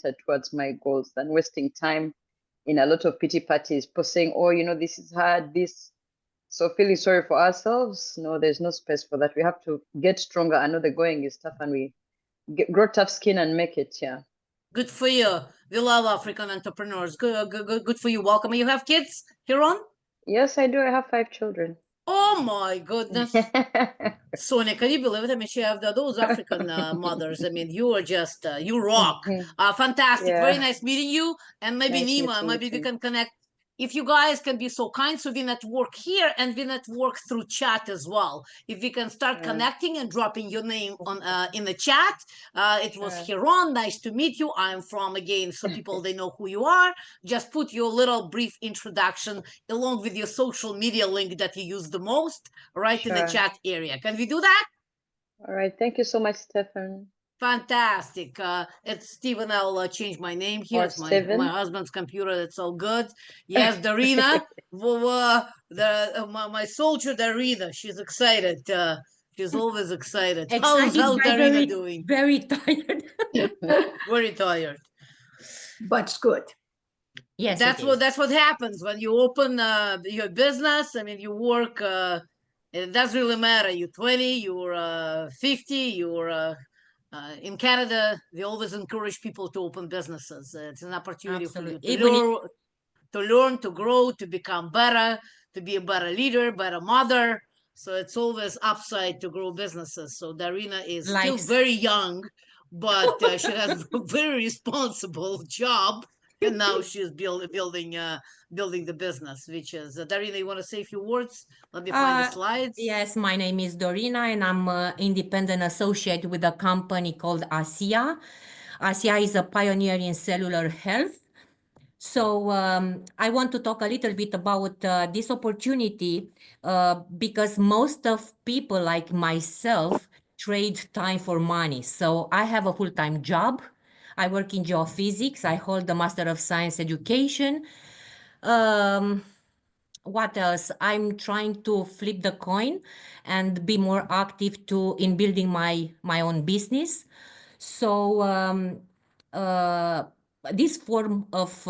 oriented towards my goals than wasting time in a lot of pity parties, saying, oh, this is hard, this. So feeling sorry for ourselves, no, there's no space for that. We have to get stronger. I know the going is tough and we grow tough skin and make it, yeah. Good for you. We love African entrepreneurs. Good for you. Welcome. You have kids, Hiron? Yes, I do. I have 5 children. Oh my goodness. Sonia, can you believe it? I mean, she have those African mothers. I mean, you are just, you rock. Fantastic. Yeah. Very nice meeting you. And maybe Nice Nima, maybe we can connect. If you guys can be so kind, so we network here and we network through chat as well. If we can start connecting and dropping your name on in the chat. It was Hiron. Nice to meet you. I'm from, again, so people, they know who you are. Just put your little brief introduction along with your social media link that you use the most right in the chat area. Can we do that? All right. Thank you so much, Stefan. Fantastic. It's Stephen. I'll change my name here. It's my husband's computer. That's all good. Yes, Darina. My soldier Darina. She's excited. She's always excited. How's Darina doing? Very tired. Very tired. But it's good. Yes, that's what happens when you open your business. I mean, you work. It doesn't really matter. You're 20. You're 50. You're in Canada, we always encourage people to open businesses. It's an opportunity for you to learn, to grow, to become better, to be a better leader, better mother. So it's always upside to grow businesses. So Darina is still very young, but she has a very responsible job. And now she's building the business, which is Darina. You want to say a few words? Let me find the slides. Yes, my name is Dorina, and I'm an independent associate with a company called ASIA. ASIA is a pioneer in cellular health. So I want to talk a little bit about this opportunity because most of people like myself trade time for money. So I have a full-time job. I work in geophysics. I hold the Master of Science Education. What else? I'm trying to flip the coin and be more active in building my own business. So this form of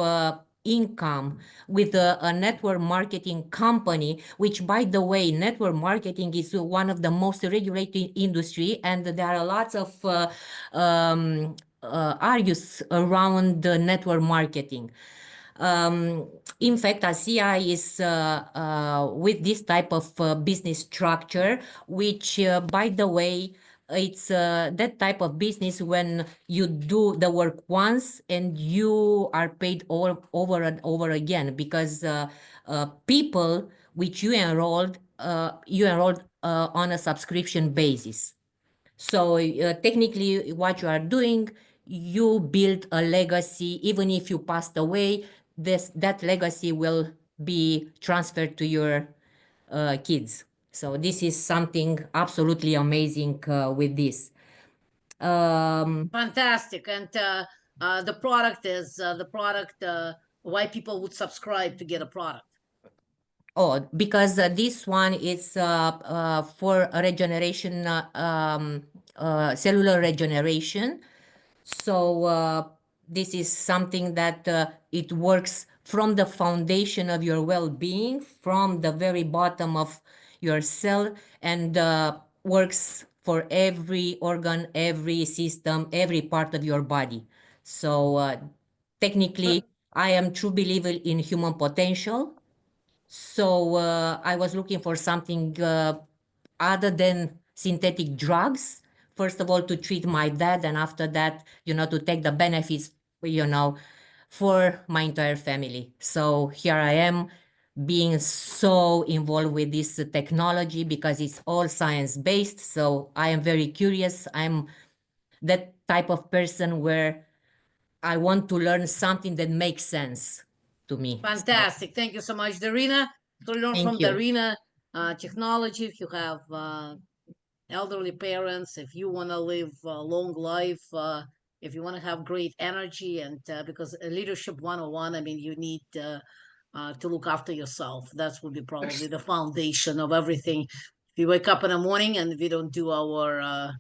income with a network marketing company, which, by the way, network marketing is one of the most regulated industry, and there are lots of argues around the network marketing. In fact, ASIA is with this type of business structure, which, by the way, it's that type of business when you do the work once and you are paid all over and over again, because people which you enrolled on a subscription basis. So technically what you are doing, you build a legacy. Even if you passed away, that legacy will be transferred to your kids. So this is something absolutely amazing with this. Fantastic. And the product is why people would subscribe to get a product. Oh, because this one is for regeneration, cellular regeneration. So this is something that it works from the foundation of your well-being, from the very bottom of your cell, and works for every organ, every system, every part of your body. So technically, I am true believer in human potential. So I was looking for something other than synthetic drugs. First of all, to treat my dad, and after that, to take the benefits, for my entire family. So here I am, being so involved with this technology because it's all science-based. So I am very curious. I'm that type of person where I want to learn something that makes sense to me. Fantastic. So, thank you so much, Darina. To learn from Darina technology, if you have elderly parents, if you want to live a long life, if you want to have great energy, and because leadership 101, I mean, you need to look after yourself. That would be probably the foundation of everything. If we wake up in the morning and we don't do our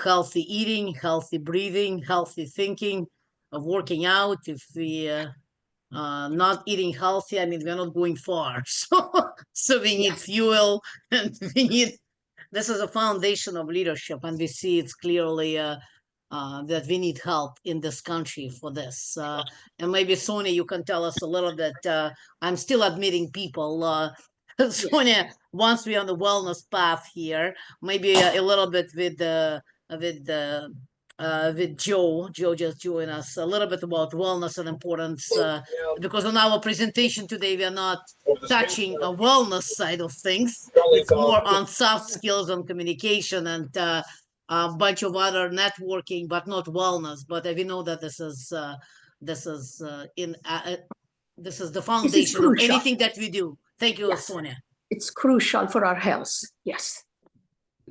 healthy eating, healthy breathing, healthy thinking, working out, if we not eating healthy, I mean, we're not going far. So we need fuel, and we need. This is a foundation of leadership, and we see it's clearly that we need help in this country for this. And maybe Sonia, you can tell us a little bit. I'm still admitting people. Sonia, once we're on the wellness path here, maybe a little bit with Joe. Joe just joined us a little bit about wellness and importance, because on our presentation today we are not touching a wellness side of things. It's more on soft skills and communication and a bunch of other networking, but not wellness. But we know that this is the foundation of crucial. anything that we do. Thank you, Yes. Sonia. It's crucial for our health. Yes.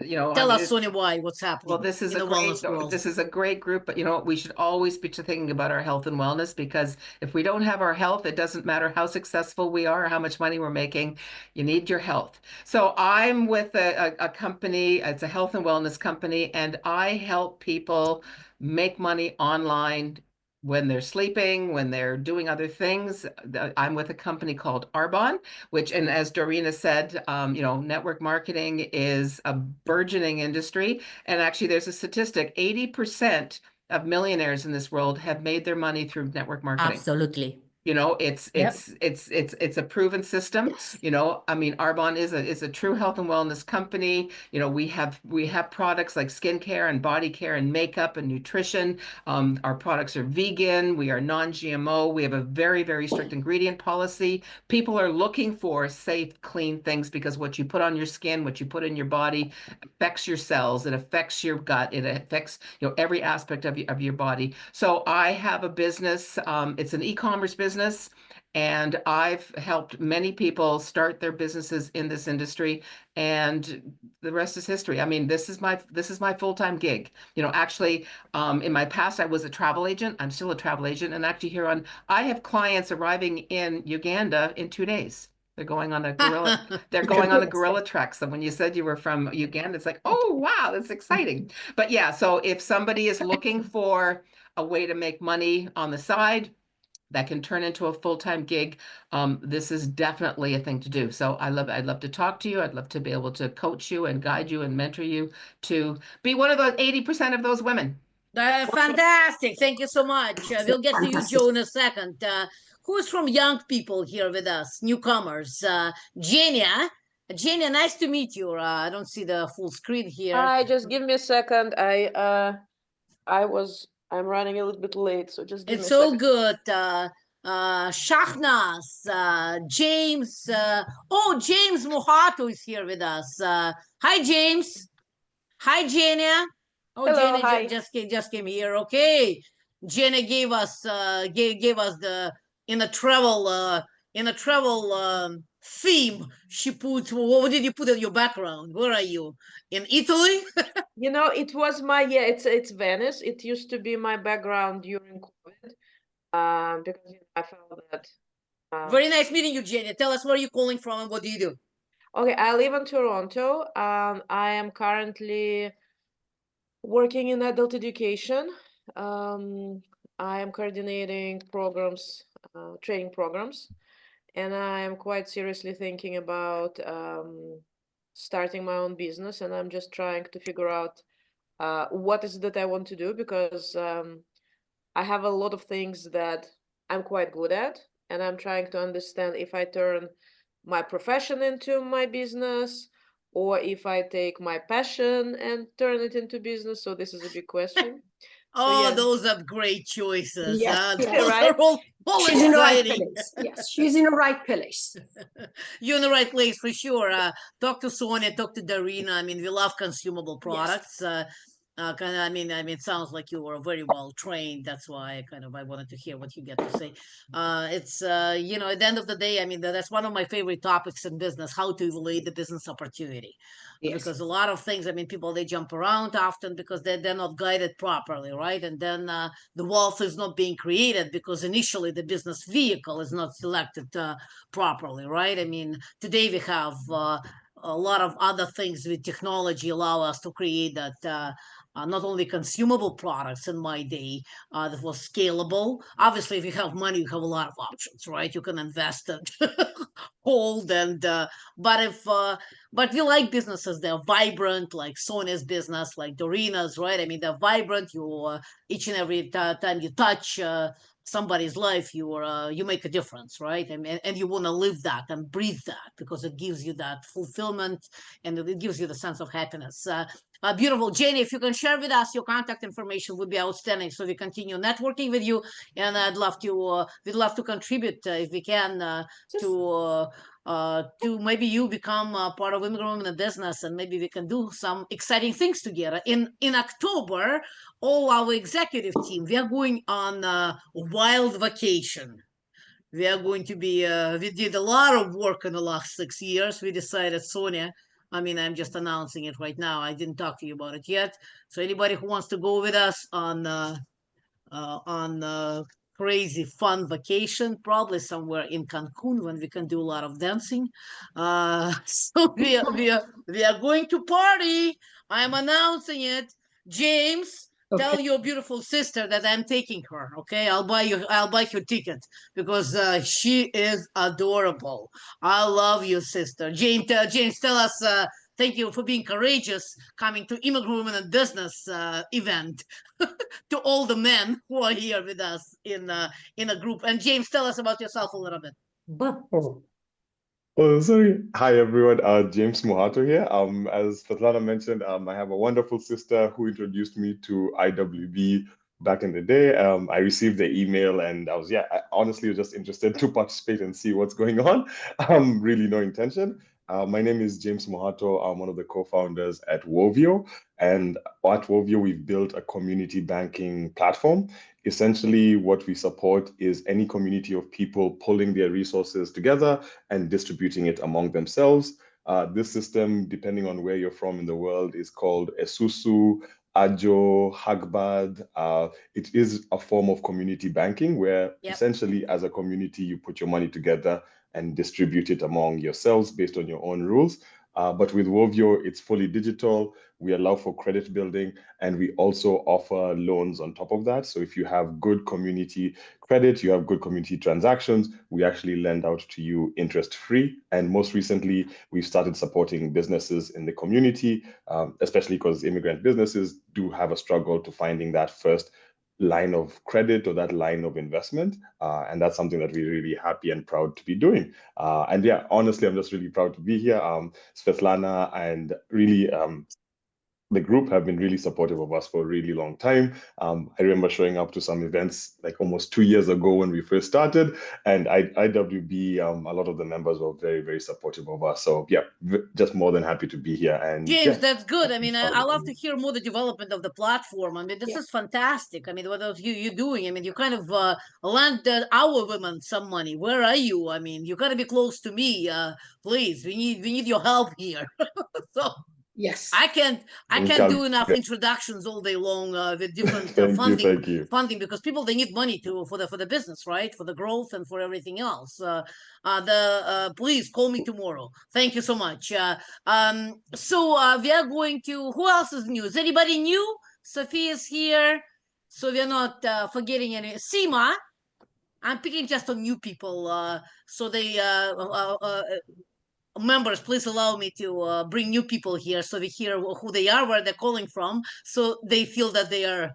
You know, Tell I mean, us, Sonia, what's happening. well, this is in a the wellness great, world. this is a great group, but you know, we should always be thinking about our health and wellness, because if we don't have our health, it doesn't matter how successful we are or how much money we're making, you need your health. So I'm with a company, it's a health and wellness company, and I help people make money online when they're sleeping, when they're doing other things. I'm with a company called Arbonne, which, and as Dorina said, you know, network marketing is a burgeoning industry. And actually, there's a statistic, 80% of millionaires in this world have made their money through network marketing. Absolutely. You know, it's a proven system. Yes. You know, I mean, Arbonne is a true health and wellness company. You know, we have products like skincare and body care and makeup and nutrition. Our products are vegan. We are non-GMO. We have a very, very strict ingredient policy. People are looking for safe, clean things, because what you put on your skin, what you put in your body, affects your cells. It affects your gut. It affects, you know, every aspect of your body. So I have a business. It's an e-commerce business. And I've helped many people start their businesses in this industry, and the rest is history. I mean, this is my full-time gig. You know, actually, in my past, I was a travel agent. I'm still a travel agent, and actually I have clients arriving in Uganda in 2 days. They're going on a gorilla. They're going on a gorilla trek. So when you said you were from Uganda, it's like, oh wow, that's exciting. But yeah, so if somebody is looking for a way to make money on the side that can turn into a full-time gig, this is definitely a thing to do. So I'd love to talk to you. I'd love to be able to coach you and guide you and mentor you to be one of those 80% of those women. Fantastic. Thank you so much. We'll get to you, Fantastic. Joe, in a second. Who's from young people here with us? Newcomers. Jenia. Jenia, nice to meet you. I don't see the full screen here. Hi, just give me a second. I'm running a little bit late, so just give me a It's all second. good. Shahnas, James. James Mohato is here with us. Hi, James. Hi, Jenia. Oh, Hello, Jenia hi. just came here. Okay. Jenia gave us the in a travel theme. She put, what did you put in your background? Where are you? In Italy? You know, it was it's Venice. It used to be my background during COVID, because I felt that. Very nice meeting you, Jenia. Tell us where you're calling from and what do you do? Okay, I live in Toronto. I am currently working in adult education. I am coordinating programs, training programs, and I am quite seriously thinking about starting my own business. And I'm just trying to figure out what is it that I want to do, because I have a lot of things that I'm quite good at, and I'm trying to understand if I turn my profession into my business, or if I take my passion and turn it into business. So this is a big question. Oh, yeah. those are great choices. Yes, yes. Those Right? are all She's in the right exciting. place. Yes, she's in the right place. You're in the right place for sure. Talk to Sonia, talk to Darina. I mean, we love consumable products. I mean, it sounds like you were very well trained. That's why I wanted to hear what you get to say. It's you know, at the end of the day, I mean, that's one of my favorite topics in business: how to evaluate the business opportunity. Yes. Because a lot of things, I mean, people, they jump around often because they're not guided properly, right? And then the wealth is not being created because initially the business vehicle is not selected properly, right? I mean, today we have a lot of other things with technology allow us to create that not only consumable products in my day that was scalable. Obviously, if you have money, you have a lot of options, right? You can invest and hold but we like businesses. They're vibrant, like Sonia's business, like Dorina's, right? I mean, they're vibrant. You each and every time you touch somebody's life, you make a difference, right? And you want to live that and breathe that because it gives you that fulfillment and it gives you the sense of happiness. Beautiful. Jenny, if you can share with us your contact information would be outstanding so we continue networking with you. And we'd love to contribute if we can to maybe you become part of Immigrant Women in Business and maybe we can do some exciting things together. In October, all our executive team, we are going on a wild vacation. We are going to be, we did a lot of work in the last 6 years. We decided, Sonia, I mean, I'm just announcing it right now. I didn't talk to you about it yet. So anybody who wants to go with us on crazy fun vacation, probably somewhere in Cancun when we can do a lot of dancing. So we are going to party. I'm announcing it. James, tell your beautiful sister that I'm taking her. Okay, I'll buy your ticket because she is adorable. I love you, sister. James, tell us. Thank you for being courageous coming to Immigrant Women in Business event. To all the men who are here with us in a group. And James, tell us about yourself a little bit. Oh, sorry. Hi, everyone. James Mohato here. As Svetlana mentioned, I have a wonderful sister who introduced me to IWB back in the day. I received the email and I honestly was just interested to participate and see what's going on. Really no intention. My name is James Mohato. I'm one of the co-founders at Wovio. And at Wovio, we've built a community banking platform. Essentially, what we support is any community of people pulling their resources together and distributing it among themselves. This system, depending on where you're from in the world, is called Esusu, Ajo, Hagbad. It is a form of community banking where essentially as a community, you put your money together and distribute it among yourselves based on your own rules. But with Wovio, it's fully digital. We allow for credit building, and we also offer loans on top of that. So if you have good community credit, you have good community transactions, we actually lend out to you interest-free. And most recently, we've started supporting businesses in the community, especially because immigrant businesses do have a struggle to finding that first line of credit or that line of investment. And that's something that we're really happy and proud to be doing. And yeah, honestly, I'm just really proud to be here. Svetlana and really the group have been really supportive of us for a really long time. I remember showing up to some events like almost 2 years ago when we first started, and IWB, a lot of the members were very, very supportive of us. So yeah, just more than happy to be here. And James, yeah, that's good. I mean, I love to community. hear more the development of the platform. I mean, this is fantastic. I mean, what are you doing? I mean, you kind of lend our women some money. Where are you? I mean, you got to be close to me, please. We need your help here. So Yes. I can't do enough introductions all day long with different funding because people, they need money for the business, right? For the growth and for everything else. Please call me tomorrow. Thank you so much. So we are going to, who else is new? Is anybody new? Sophie is here. So we're not forgetting any. Sima, I'm picking just on new people. So they members, please allow me to bring new people here so we hear who they are, where they're calling from, so they feel that they are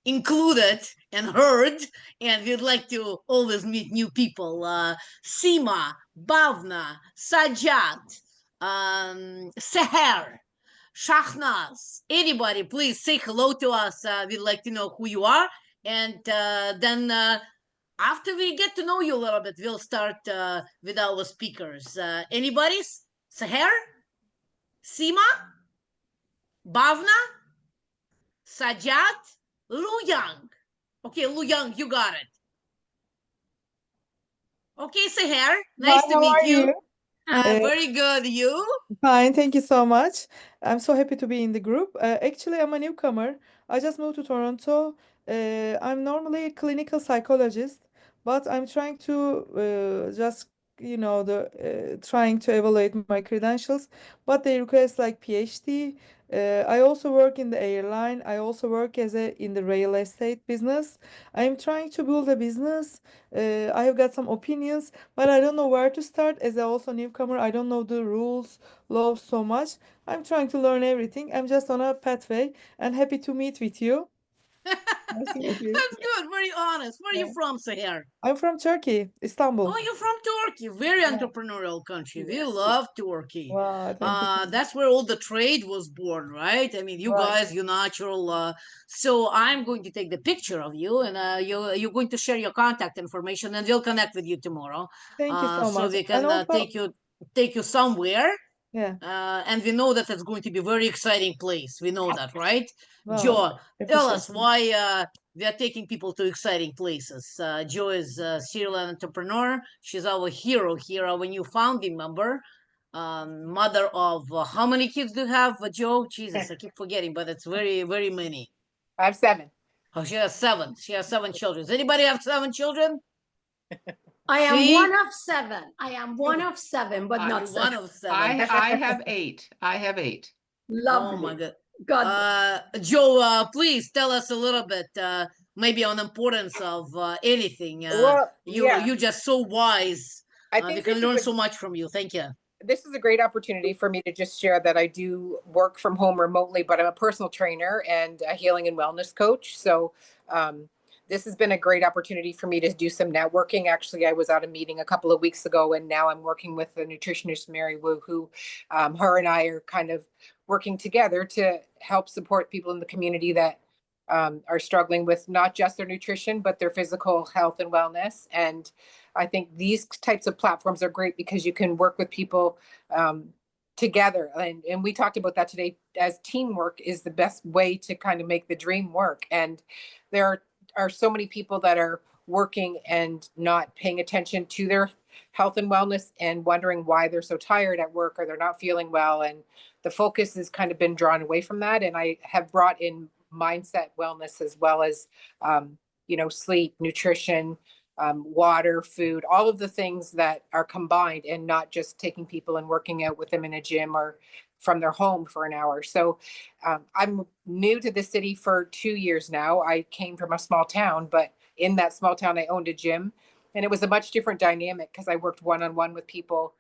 included and heard. And we'd like to always meet new people. Sima, Bavna, Sajat, Seher, Shahnaz, anybody, please say hello to us. We'd like to know who you are. And then after we get to know you a little bit, we'll start with our speakers. Anybody? Seher? Sima? Bavna? Sajat? Lu Yang. Okay, Lu Yang, you got it. Okay, Seher, nice to meet you. Very good. You? Fine, thank you so much. I'm so happy to be in the group. Actually, I'm a newcomer. I just moved to Toronto. I'm normally a clinical psychologist, but I'm trying to trying to evaluate my credentials. But they request like PhD. I also work in the airline. I also work in the real estate business. I'm trying to build a business. I have got some opinions, but I don't know where to start. As a also newcomer, I don't know the rules, laws so much. I'm trying to learn everything. I'm just on a pathway and happy to meet with you. Nice to meet you. That's good. Very honest. Where are you Yeah. from, Seher? I'm from Turkey, Istanbul. Oh, you're from Turkey. Very Yeah. entrepreneurial country. We Yes. love Turkey. Wow, thank you so much. That's where all the trade was born, right? I mean, you Right. guys, you natural. So I'm going to take the picture of you, and you're going to share your contact information, and we'll connect with you tomorrow. Thank you so So much. we And can also, take you somewhere. yeah. And we know that it's going to be a very exciting place. We know that, right? Wow, Joe, I tell appreciate us it. why we are taking people to exciting places. Joe is a serial entrepreneur. She's our hero here, our new founding member. Mother of how many kids do you have, Joe? Jesus, I keep forgetting, but it's very, very many. I have 7. Oh, she has 7. She has 7 children. Does anybody have 7 children? I am See? one of 7. I am one of 7, but I- not You're 7. one of 7. I have 8. I have 8. Lovely. Oh my God. God. Joe, please tell us a little bit, maybe on the importance of anything. Well, yeah, You're just so wise. I We think can this learn is so much from you. Thank you. this is a great opportunity for me to just share that I do work from home remotely, but I'm a personal trainer and a healing and wellness coach. So this has been a great opportunity for me to do some networking. Actually, I was at a meeting a couple of weeks ago, and now I'm working with the nutritionist Mary Wu, who her and I are kind of working together to help support people in the community that are struggling with not just their nutrition, but their physical health and wellness. And I think these types of platforms are great because you can work with people together. And we talked about that today, as teamwork is the best way to kind of make the dream work. And there are so many people that are working and not paying attention to their health and wellness and wondering why they're so tired at work or they're not feeling well. And the focus has kind of been drawn away from that. And I have brought in mindset wellness as well as, sleep, nutrition, water, food, all of the things that are combined, and not just taking people and working out with them in a gym or from their home for an hour. So I'm new to the city for 2 years now. I came from a small town, but in that small town, I owned a gym, and it was a much different dynamic because I worked one-on-one with people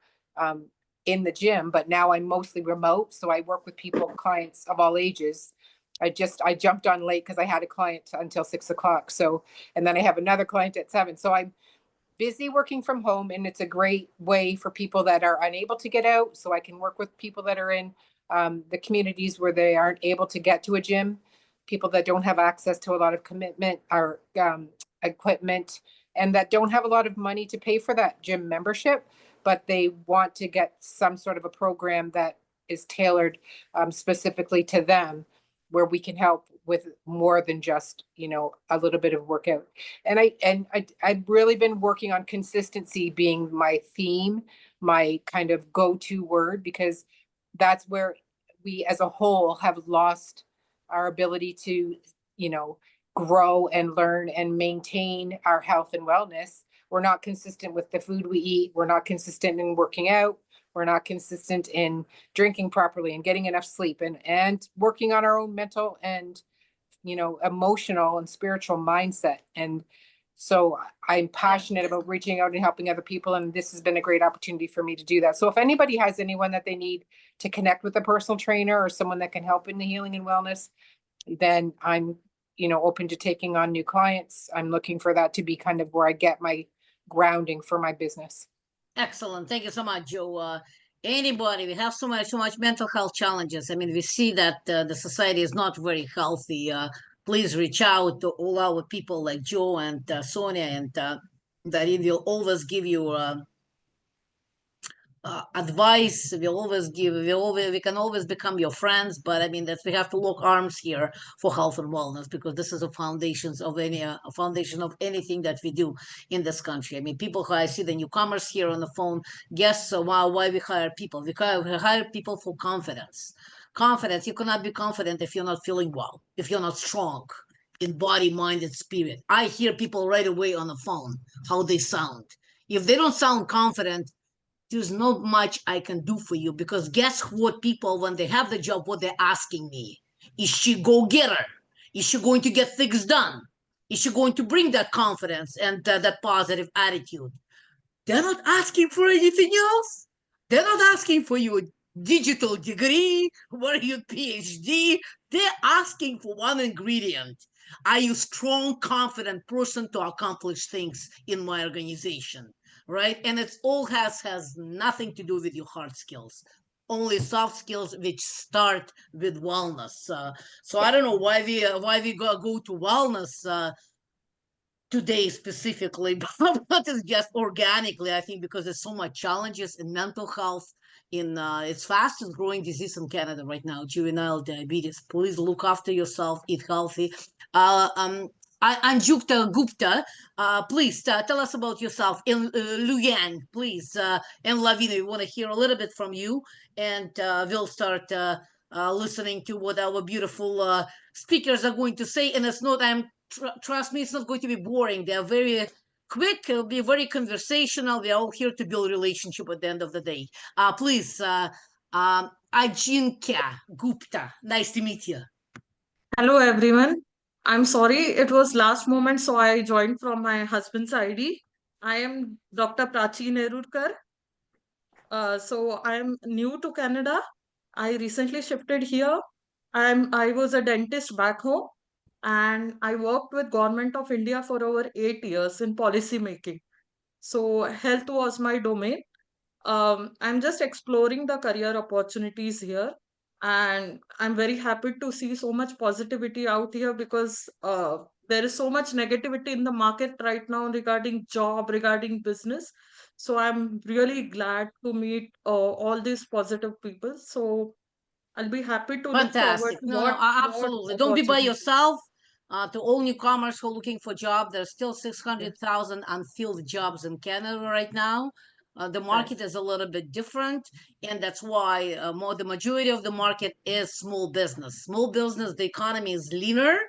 in the gym, but now I'm mostly remote. So I work with people, clients of all ages. I jumped on late because I had a client until 6 o'clock. So, and then I have another client at 7. So I'm busy working from home, and it's a great way for people that are unable to get out. So I can work with people that are in the communities where they aren't able to get to a gym, people that don't have access to a lot of commitment or equipment, and that don't have a lot of money to pay for that gym membership, but they want to get some sort of a program that is tailored specifically to them, where we can help with more than just, a little bit of workout. And I've really been working on consistency being my theme, my kind of go-to word, because that's where we as a whole have lost our ability to, grow and learn and maintain our health and wellness. We're not consistent with the food we eat. We're not consistent in working out. We're not consistent in drinking properly and getting enough sleep and working on our own mental and, emotional and spiritual mindset. And so I'm passionate about reaching out and helping other people. And this has been a great opportunity for me to do that. So if anybody has anyone that they need to connect with a personal trainer or someone that can help in the healing and wellness, then I'm, open to taking on new clients. I'm looking for that to be kind of where I get my grounding for my business. Excellent. Thank you so much, Joe. Anybody, we have so much mental health challenges. I mean, we see that the society is not very healthy. Please reach out to all our people like Joe and Sonia, and that it will always give you advice. We can always become your friends, but I mean that we have to lock arms here for health and wellness, because this is a foundation of anything that we do in this country. I mean, people who I see the newcomers here on the phone, guess why we hire people. We hire people for confidence. Confidence. You cannot be confident if you're not feeling well, if you're not strong in body, mind, and spirit. I hear people right away on the phone how they sound. If they don't sound confident, there's not much I can do for you, because guess what, people, when they have the job, what they're asking me, is she go-getter? Is she going to get things done? Is she going to bring that confidence and that positive attitude? They're not asking for anything else. They're not asking for your digital degree, or your PhD. They're asking for one ingredient. Are you a strong, confident person to accomplish things in my organization? Right? And it all has nothing to do with your hard skills. Only soft skills, which start with wellness. So I don't know why we go to wellness today specifically, but it's just organically, I think, because there's so much challenges in mental health. It's fastest growing disease in Canada right now, juvenile diabetes. Please look after yourself, eat healthy. Anjukta Gupta, please tell us about yourself. And Luyan, please, and Lavina, we want to hear a little bit from you, and we'll start listening to what our beautiful speakers are going to say. And it's not, trust me, it's not going to be boring. They're very quick. It'll be very conversational. We're all here to build relationship at the end of the day. Please, Ajinkya Gupta, nice to meet you. Hello, everyone. I'm sorry it was last moment, so I joined from my husband's ID. I am Dr. Prachi Nerurkar. So I'm new to Canada. I recently shifted here. I was a dentist back home, and I worked with Government of India for over 8 years in policy making. So health was my domain. I'm just exploring the career opportunities here, and I'm very happy to see so much positivity out here, because there is so much negativity in the market right now regarding job, regarding business. So I'm really glad to meet all these positive people. So I'll be happy to look forward Fantastic. to No, what absolutely. Don't be by opportunities. yourself. To all newcomers who are looking for a job, there's still 600,000 unfilled jobs in Canada right now. The market is a little bit different, and that's why the majority of the market is small business. Small business, the economy is leaner.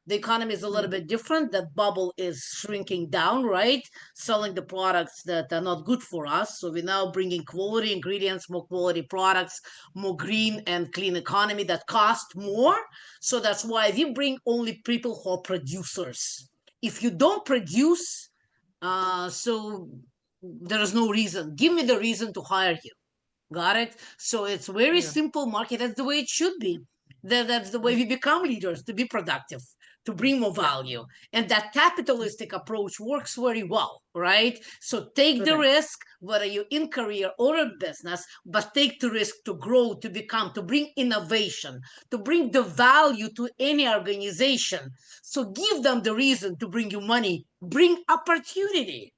The economy is a little bit different. That bubble is shrinking down, right? Selling the products that are not good for us. So we're now bringing quality ingredients, more quality products, more green and clean economy that cost more. So that's why we bring only people who are producers. If you don't produce, so there is no reason. Give me the reason to hire you. Got it? So it's very simple market. That's the way it should be. That's the way we become leaders, to be productive, to bring more value. And that capitalistic approach works very well, right? So take the risk, whether you're in career or in business, but take the risk to grow, to become, to bring innovation, to bring the value to any organization. So give them the reason to bring you money, bring opportunity.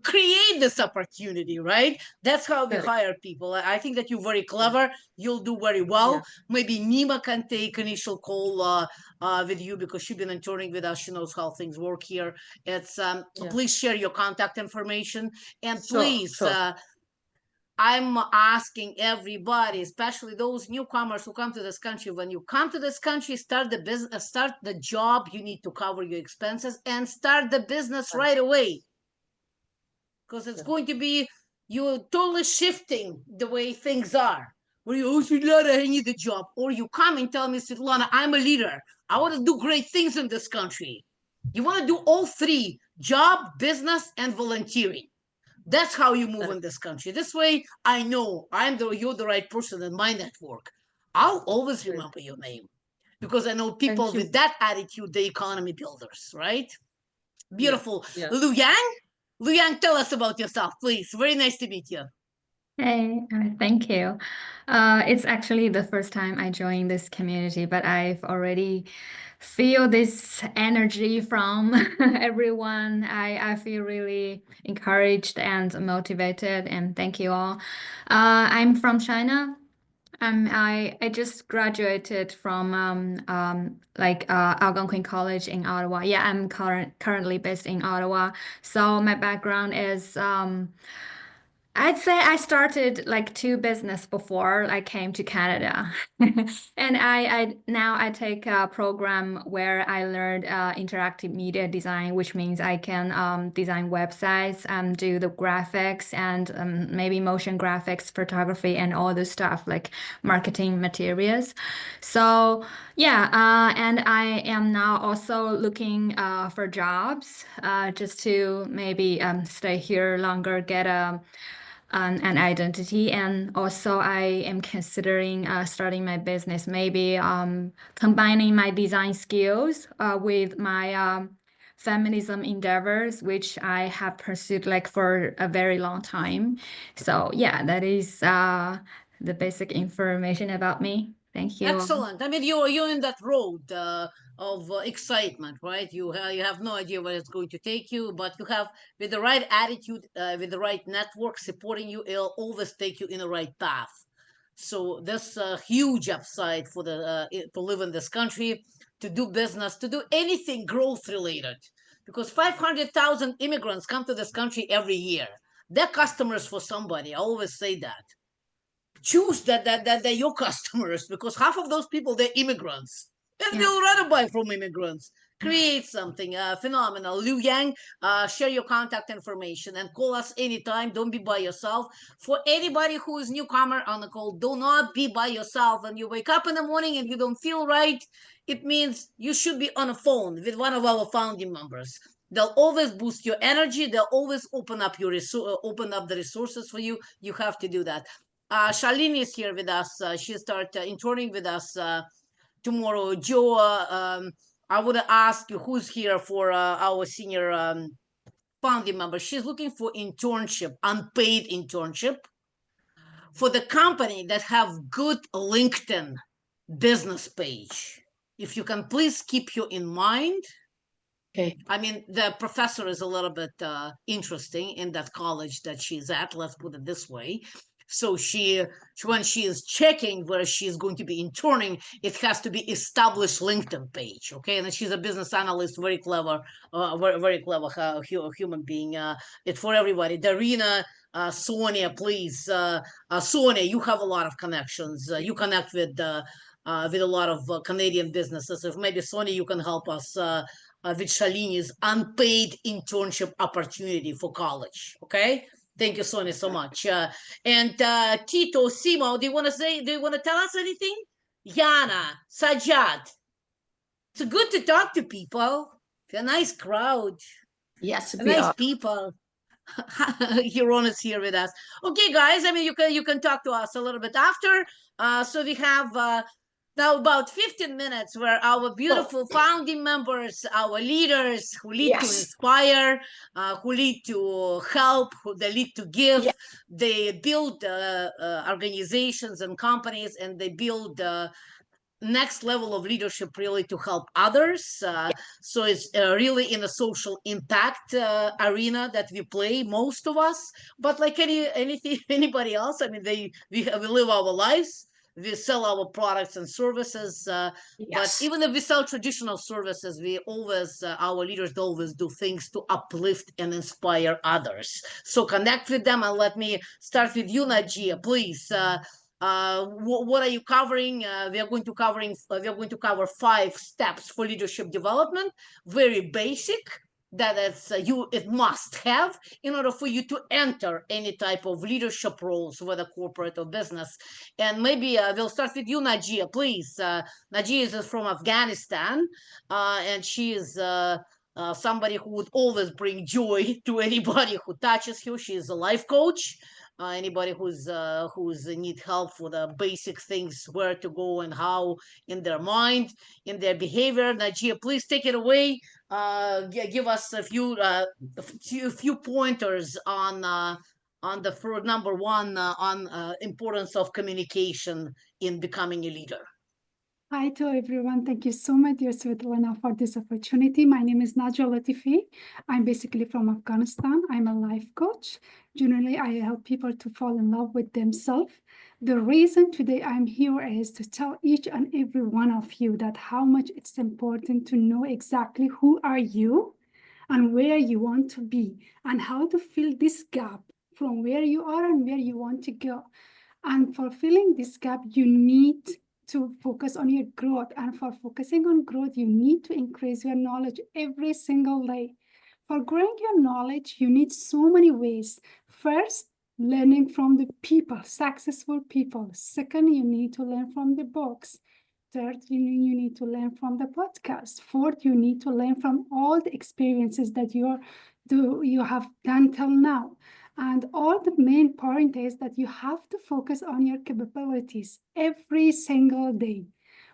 Create this opportunity, right? That's how we hire people. I think that you're very clever. You'll do very well. Maybe Nima can take initial call with you, because she's been interning with us. She knows how things work here. It's please share your contact information, and please, I'm asking everybody, especially those newcomers who come to this country, when you come to this country, start the business, start the job. You need to cover your expenses and start the business right away, because it's going to be, you're totally shifting the way things are. Where you, oh, Svetlana, I need a job. Or you come and tell me, Svetlana, I'm a leader. I want to do great things in this country. You want to do all three: job, business, and volunteering. That's how you move in this country. This way, I know you're the right person in my network. I'll always remember your name, because I know people with that attitude, the economy builders, right? Beautiful. Lu Yang? Lu Yang, tell us about yourself, please. Very nice to meet you. Hey, thank you. It's actually the first time I joined this community, but I've already feel this energy from everyone. I feel really encouraged and motivated, and thank you all. I'm from China. I just graduated from Algonquin College in Ottawa. Yeah, I'm currently based in Ottawa. So my background is I'd say I started like 2 business before I came to Canada. And I now I take a program where I learned interactive media design, which means I can design websites, do the graphics and maybe motion graphics, photography, and all the stuff like marketing materials. So yeah, and I am now also looking for jobs just to maybe stay here longer, get an identity. And also I am considering starting my business, maybe combining my design skills with my feminism endeavors, which I have pursued like for a very long time. So yeah, that is the basic information about me. Thank you. Excellent. I mean, you're in that road of excitement, right? You have no idea where it's going to take you, but you have, with the right attitude, with the right network supporting you, it'll always take you in the right path. So there's a huge upside for to live in this country, to do business, to do anything growth related, because 500,000 immigrants come to this country every year. They're customers for somebody. I always say that. Choose that they're your customers, because half of those people, they're immigrants, and Yeah. they'll rather buy from immigrants. Create something phenomenal. Liu Yang, share your contact information and call us anytime. Don't be by yourself. For anybody who is newcomer on the call, do not be by yourself. When you wake up in the morning and you don't feel right, it means you should be on a phone with one of our founding members. They'll always boost your energy. They'll always open up the resources for you. You have to do that. Shalini is here with us. She'll start interning with us tomorrow. Joe, I would ask you who's here for our senior founding member. She's looking for internship, unpaid internship, for the company that have good LinkedIn business page. If you can please keep you in mind. Okay. I mean, the professor is a little bit interesting in that college that she's at, let's put it this way. So when she is checking where she is going to be interning, it has to be established LinkedIn page, okay? And she's a business analyst, very clever, very clever human being. It's for everybody. Darina, Sonia, please. Sonia, you have a lot of connections. You connect with a lot of Canadian businesses. If maybe Sonia, you can help us with Shalini's unpaid internship opportunity for college. Okay, thank you, Sonia, so much. And Tito, Simo, do you want to tell us anything? Yana, Sajad, it's good to talk to people. They're a nice crowd. Yes, They're we nice are. people. Huron is here with us. Okay, guys. I mean, you can talk to us a little bit after. So we have now about 15 minutes where our beautiful founding members, our leaders who lead to Yes. inspire, who lead to help, who they lead to give, Yeah. they build organizations and companies, and they build next level of leadership really to help others. So it's really in a social impact arena that we play, most of us. But like anybody else, I mean, we live our lives. We sell our products and services. But Yes. even if we sell traditional services, we always, our leaders always do things to uplift and inspire others. So connect with them, and let me start with you, Najia, please. What are you covering? We are going to cover 5 steps for leadership development. Very basic. That it must have in order for you to enter any type of leadership roles, whether corporate or business. And maybe we'll start with you, Najia, please. Najia is from Afghanistan, and she is somebody who would always bring joy to anybody who touches her. She is a life coach. Anybody who's need help for the basic things, where to go and how, in their mind, in their behavior. Najia, please take it away. Give us a few pointers on the for number one on importance of communication in becoming a leader. Hi to everyone. Thank you so much, dear Svetlana, for this opportunity. My name is Najwa Latifi. I'm basically from Afghanistan. I'm a life coach. Generally, I help people to fall in love with themselves. The reason today I'm here is to tell each and every one of you that how much it's important to know exactly who are you and where you want to be and how to fill this gap from where you are and where you want to go. And for filling this gap, you need to focus on your growth. And for focusing on growth, you need to increase your knowledge every single day. For growing your knowledge, you need so many ways. First, learning from the people, successful people. Second, you need to learn from the books. Third, you need to learn from the podcast. Fourth, you need to learn from all the experiences that you have done till now. And all the main point is that you have to focus on your capabilities every single day.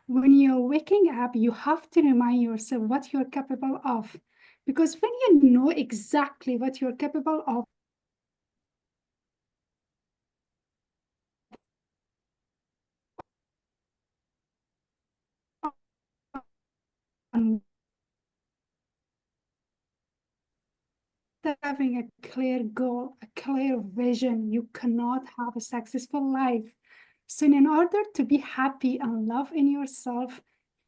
When you're waking up, you have to remind yourself what you're capable of. Because when you know exactly what you're capable of, having a clear goal, a clear vision, you cannot have a successful life. So in order to be happy and love in yourself,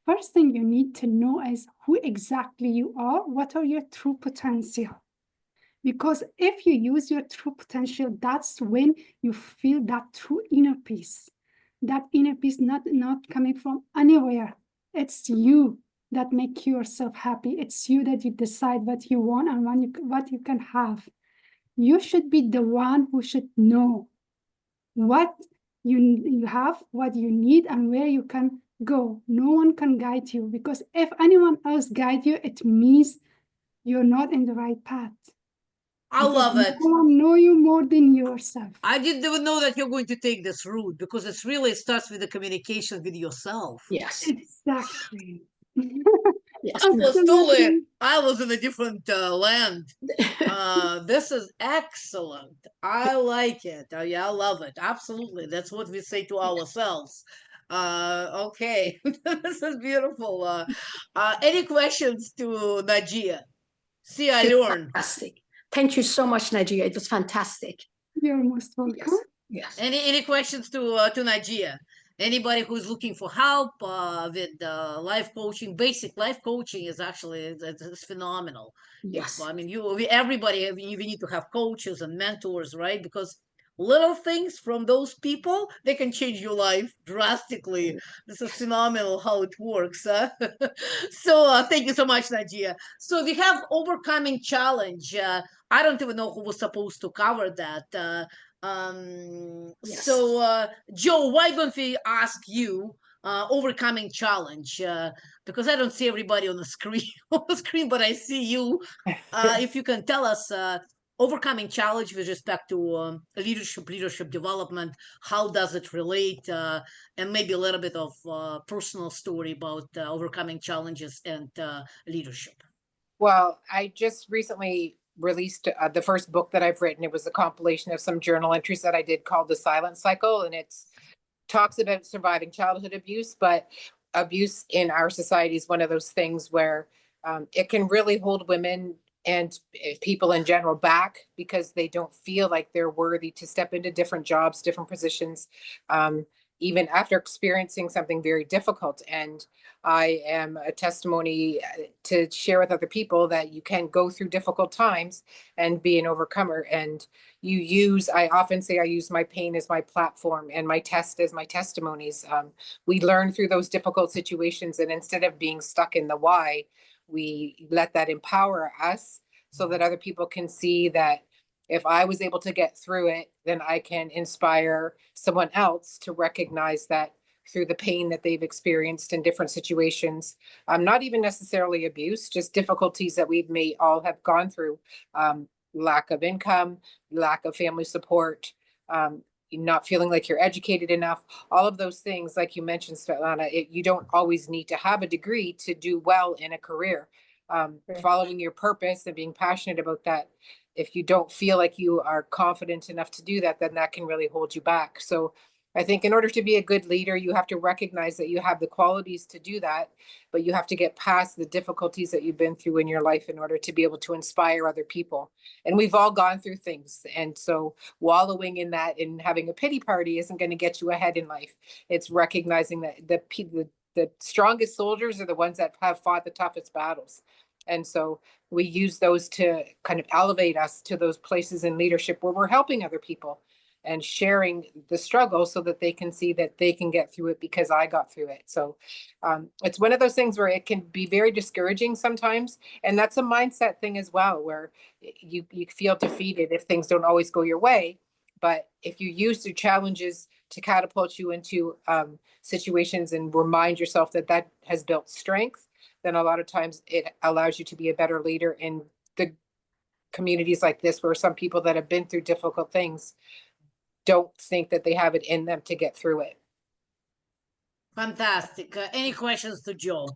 first thing you need to know is who exactly you are, what are your true potential. Because if you use your true potential, that's when you feel that true inner peace. That inner peace not coming from anywhere. It's you that make yourself happy. It's you that you decide what you want and what you can have. You should be the one who should know what you have, what you need, and where you can go. No one can guide you, because if anyone else guide you, it means you're not in the right path. I love it. No one know you more than yourself. I didn't even know that you're going to take this route, because it really starts with the communication with yourself. Yes. Exactly. Yes. I was in a different land. This is excellent. I like it. Yeah, I love it. Absolutely. That's what we say to ourselves. Okay. This is beautiful. Any questions to Najia? See, I learned. Fantastic. Thank you so much, Najia. It was fantastic. You're most welcome. Yes. Any questions to Najia? Anybody who's looking for help with life coaching, basic life coaching is actually it's phenomenal. Yes. I mean, everybody, you need to have coaches and mentors, right? Because little things from those people, they can change your life drastically. This is phenomenal how it works. So thank you so much, Najia. So we have overcoming challenge. I don't even know who was supposed to cover that. So Joe, why don't we ask you overcoming challenge, because I don't see everybody on the screen but I see you. If you can tell us overcoming challenge with respect to leadership development, how does it relate, and maybe a little bit of personal story about overcoming challenges and leadership. Well, I just recently released the first book that I've written. It was a compilation of some journal entries that I did called The Silent Cycle, and it talks about surviving childhood abuse. But abuse in our society is one of those things where it can really hold women and people in general back, because they don't feel like they're worthy to step into different jobs, different positions, even after experiencing something very difficult. And I am a testimony to share with other people that you can go through difficult times and be an overcomer. And I often say I use my pain as my platform and my test as my testimonies. We learn through those difficult situations, and instead of being stuck in the why, we let that empower us so that other people can see that if I was able to get through it, then I can inspire someone else to recognize that through the pain that they've experienced in different situations, not even necessarily abuse, just difficulties that we may all have gone through, lack of income, lack of family support, not feeling like you're educated enough, all of those things, like you mentioned, Svetlana, you don't always need to have a degree to do well in a career. Following your purpose and being passionate about that, if you don't feel like you are confident enough to do that, then that can really hold you back. So I think in order to be a good leader, you have to recognize that you have the qualities to do that, but you have to get past the difficulties that you've been through in your life in order to be able to inspire other people. And we've all gone through things. And so wallowing in that and having a pity party isn't going to get you ahead in life. It's recognizing that the strongest soldiers are the ones that have fought the toughest battles. And so we use those to kind of elevate us to those places in leadership where we're helping other people and sharing the struggle so that they can see that they can get through it because I got through it. So it's one of those things where it can be very discouraging sometimes. And that's a mindset thing as well, where you feel defeated if things don't always go your way. But if you use your challenges to catapult you into situations and remind yourself that that has built strength, then a lot of times it allows you to be a better leader in the communities like this, where some people that have been through difficult things don't think that they have it in them to get through it. Fantastic. Any questions to Joe?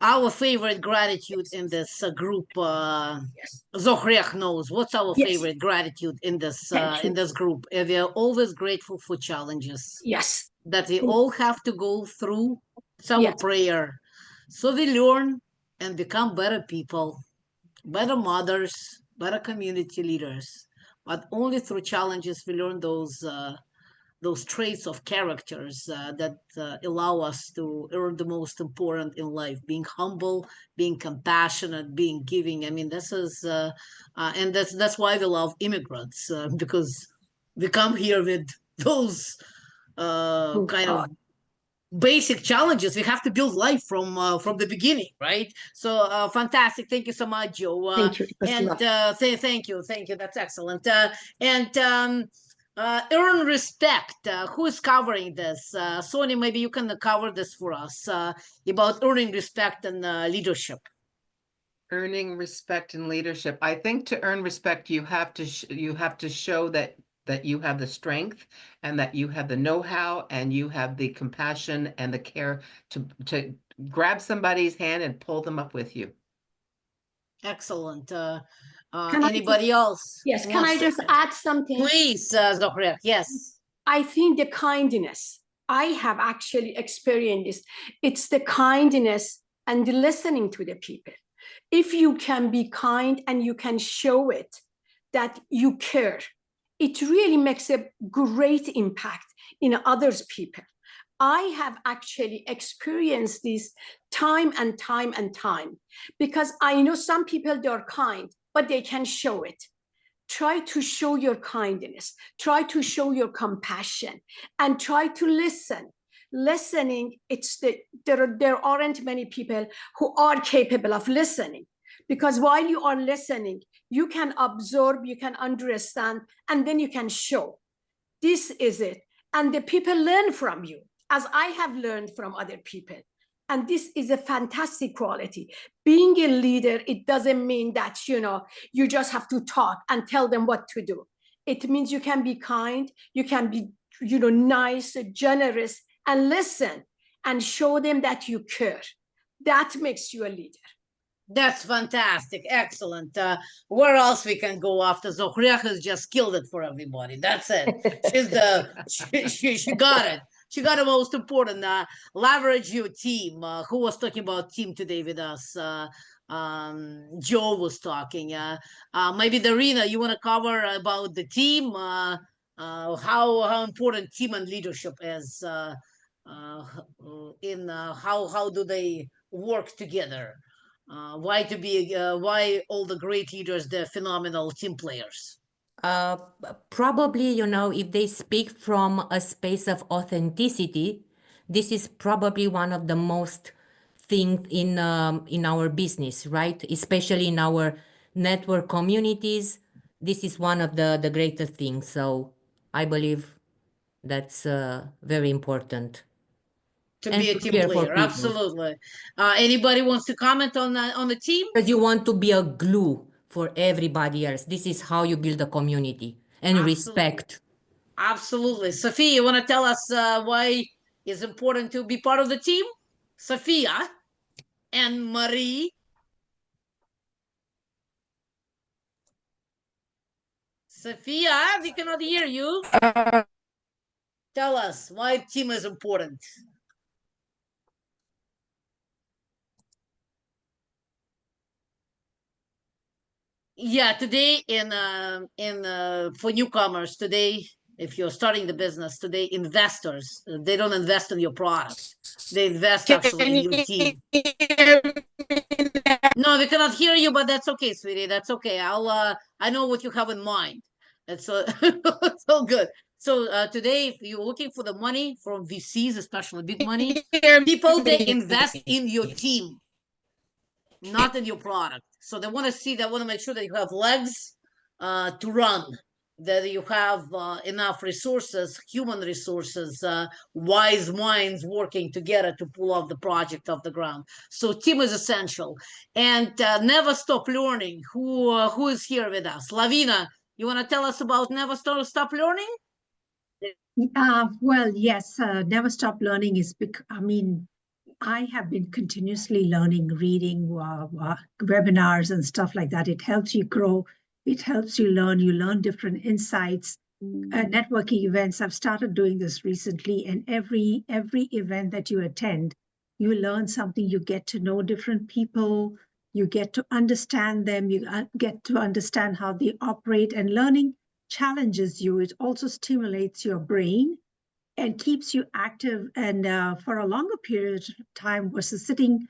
Our favorite gratitude in this group, Zohriach knows. What's our Yes. favorite gratitude in this Thank you. group? We are always grateful for challenges Yes. that we all have to go through. It's our Yes. prayer. So we learn and become better people, better mothers, better community leaders. But only through challenges we learn those traits of characters that allow us to earn the most important in life: being humble, being compassionate, being giving. I mean, this is and that's why we love immigrants, because we come here with those kind of basic challenges. We have to build life from the beginning, right? So fantastic. Thank you so much, Joe. Thank you. Thank you. That's excellent. Earn respect. Who is covering this? Sonia, maybe you can cover this for us about earning respect and leadership. Earning respect and leadership. I think to earn respect, you have to show that you have the strength and that you have the know-how and you have the compassion and the care to grab somebody's hand and pull them up with you. Excellent. Anybody else? Yes. Can I just add something? Please, Zohriach. Yes. I think the kindness, I have actually experienced this. It's the kindness and the listening to the people. If you can be kind and you can show it that you care, it really makes a great impact in others' people. I have actually experienced this time and time and time, because I know some people, they're kind, but they can show it. Try to show your kindness, try to show your compassion, and try to listen. Listening, there aren't many people who are capable of listening, because while you are listening, you can absorb, you can understand, and then you can show. This is it. And the people learn from you, as I have learned from other people. And this is a fantastic quality. Being a leader, it doesn't mean that, you just have to talk and tell them what to do. It means you can be kind, you can be, nice, generous, and listen and show them that you care. That makes you a leader. That's fantastic. Excellent. Where else we can go after? Zohriach has just killed it for everybody. That's it. She got it. She got the most important. Leverage your team. Who was talking about team today with us? Joe was talking. Maybe Darina, you want to cover about the team? How important team and leadership is in how do they work together? Why all the great leaders, they're phenomenal team players? Probably, if they speak from a space of authenticity, this is probably one of the most things in our business, right? Especially in our network communities. This is one of the greatest things. So I believe that's very important. To be a team player, absolutely. Anybody wants to comment on the team? Because you want to be a glue for everybody else. This is how you build a community and respect. Absolutely. Sophia, you want to tell us why it's important to be part of the team? Sophia and Marie. Sophia, we cannot hear you. Tell us why team is important. Yeah, today for newcomers today, if you're starting the business today, investors, they don't invest in your product. They invest actually in your team. No, we cannot hear you, but that's okay, sweetie. That's okay. I know what you have in mind. It's it's all good. So today, if you're looking for the money from VCs, especially big money, people they invest in your team, not in your product. So they want to make sure that you have legs to run, that you have enough resources, human resources, wise minds working together to pull off the project off the ground. So team is essential, and never stop learning. Who is here with us? Lavina, you want to tell us about never stop learning? Well, yes, never stop learning is I mean, I have been continuously learning, reading webinars and stuff like that. It helps you grow. It helps you learn different insights. Networking events, I've started doing this recently, and every event that you attend, you learn something. You get to know different people. You get to understand them. You get to understand how they operate, and learning challenges you. It also stimulates your brain and keeps you active and for a longer period of time versus sitting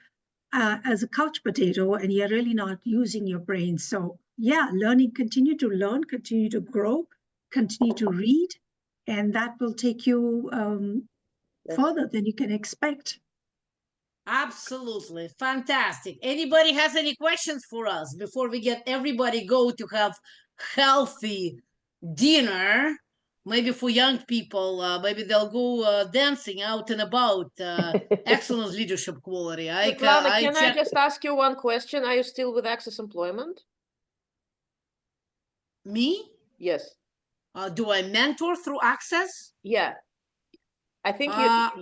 as a couch potato and you're really not using your brain. So yeah, continue to learn, continue to grow, continue to read, and that will take you further than you can expect. Absolutely. Fantastic. Anybody has any questions for us before we get everybody go to have healthy dinner? Maybe for young people, maybe they'll go dancing out and about. Excellent leadership quality. Svetlana, can I check. just ask you one question? Are you still with Access Employment? Me? Yes. Do I mentor through Access? Yeah. I think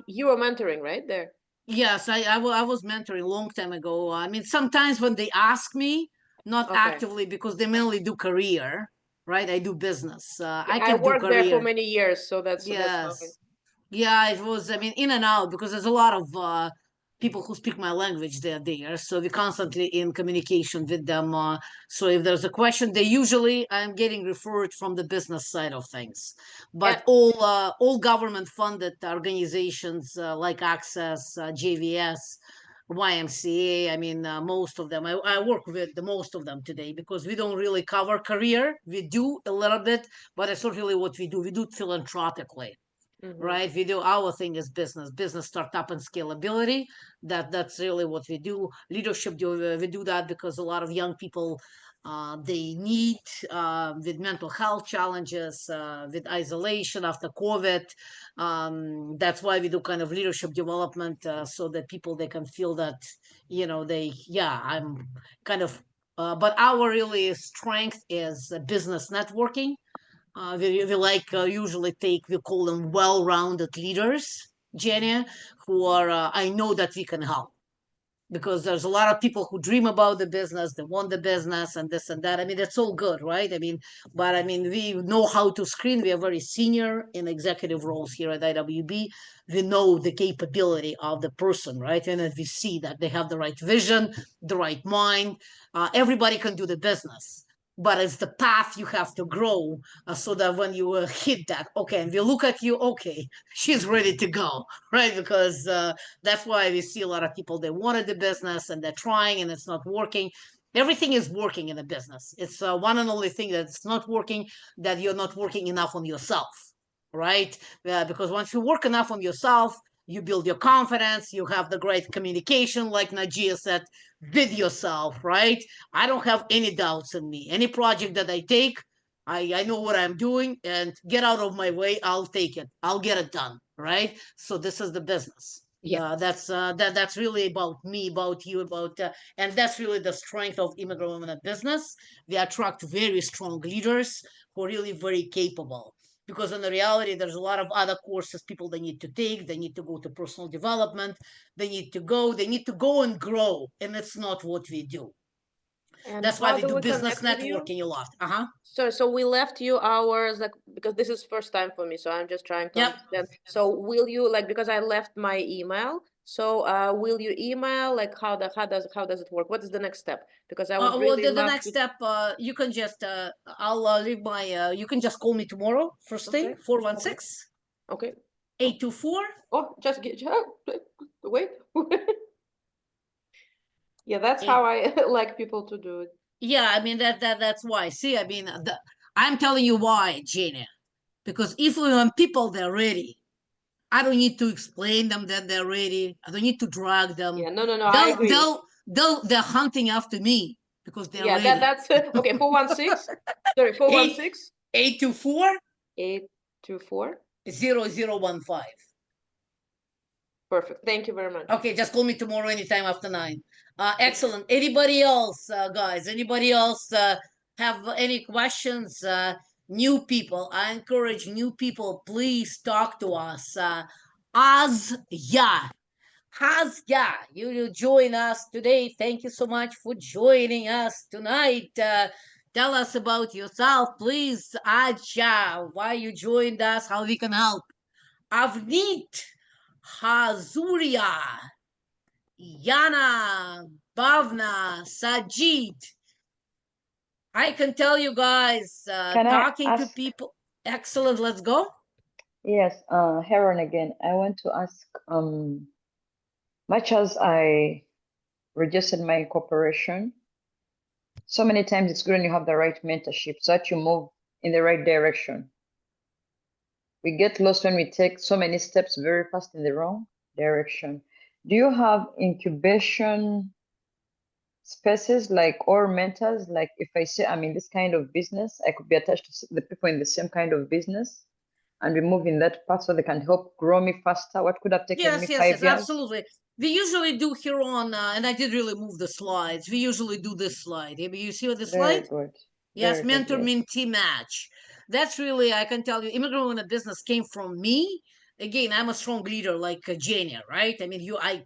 you were mentoring, right, there? Yes, I was mentoring a long time ago. I mean, sometimes when they ask me, not actively, because they mainly do career, right? I do business. I worked there for many years, so that's fine. Yeah, it was, I mean, in and out, because there's a lot of people who speak my language, they're there. So we're constantly in communication with them. So if there's a question, I'm getting referred from the business side of things. But all government funded organizations like Access, JVS, YMCA, I mean, most of them, I work with the most of them today, because we don't really cover career. We do a little bit, but it's not really what we do. We do it philanthropically. Right, we do our thing is business startup and scalability. That's really what we do. Leadership, we do that because a lot of young people they need with mental health challenges, with isolation after COVID. That's why we do kind of leadership development, so that people they can feel that I'm kind of but our really strength is business networking. We usually we call them well-rounded leaders, Jenny, who are, I know that we can help, because there's a lot of people who dream about the business, they want the business and this and that. I mean, that's all good, right? I mean, but I mean, we know how to screen. We are very senior in executive roles here at IWB. We know the capability of the person, right? And we see that they have the right vision, the right mind. Everybody can do the business, but it's the path you have to grow, so that when you hit that, okay, and we look at you, okay, she's ready to go, right? Because that's why we see a lot of people, they wanted the business and they're trying and it's not working. Everything is working in a business. It's one and only thing that's not working, that you're not working enough on yourself, right? Because once you work enough on yourself, you build your confidence, you have the great communication, like Najia said, with yourself, right? I don't have any doubts in me. Any project that I take, I know what I'm doing, and get out of my way, I'll take it. I'll get it done, right? So this is the business. Yeah, that's really about me, about you, and that's really the strength of Immigrant Women in Business. We attract very strong leaders who are really very capable. Because in the reality, there's a lot of other courses people they need to take. They need to go to personal development. They need to go and grow, and it's not what we do. And that's why we do business networking a lot. So we left you hours, like, because this is first time for me, so I'm just trying to understand. So will you, like, because I left my email, so will you email, like, how does it work? What is the next step? Because I would really the next step, you can just I'll leave my you can just call me tomorrow, first thing, 416 okay 824. Oh, just get wait. Yeah, that's how I like people to do it. Yeah, I mean that's why. See, I mean, I'm telling you why, Jenny. Because if we want people, they're ready. I don't need to explain them that they're ready. I don't need to drag them. Yeah, no, I agree. They're hunting after me because they're ready. Yeah, that's okay. 416. Sorry, 416. 824 824 0015. Perfect. Thank you very much. Okay, just call me tomorrow anytime after 9. Excellent. Anybody else, guys? Anybody else have any questions? New people, I encourage new people, please talk to us. Azya, you join us today. Thank you so much for joining us tonight. Tell us about yourself, please, Azya, why you joined us, how we can help. Avneet, Hazuria, Yana, Bhavna, Sajid. I can tell you guys, talking to people. Excellent, let's go. Yes, Heron again. I want to ask, much as I registered my incorporation, so many times it's good when you have the right mentorship so that you move in the right direction. We get lost when we take so many steps very fast in the wrong direction. Do you have incubation spaces like, or mentors? Like if I say I'm in this kind of business, I could be attached to the people in the same kind of business and we move in that path so they can help grow me faster. What could have taken me 5 years? Absolutely. We usually do here on, and I did really move the slides. We usually do this slide. You see what the slide? Very good. Yes, Very mentor good, yes. mentee match. That's really, I can tell you, Immigrant Women in Business came from me. Again, I'm a strong leader like Jania, right? I mean, I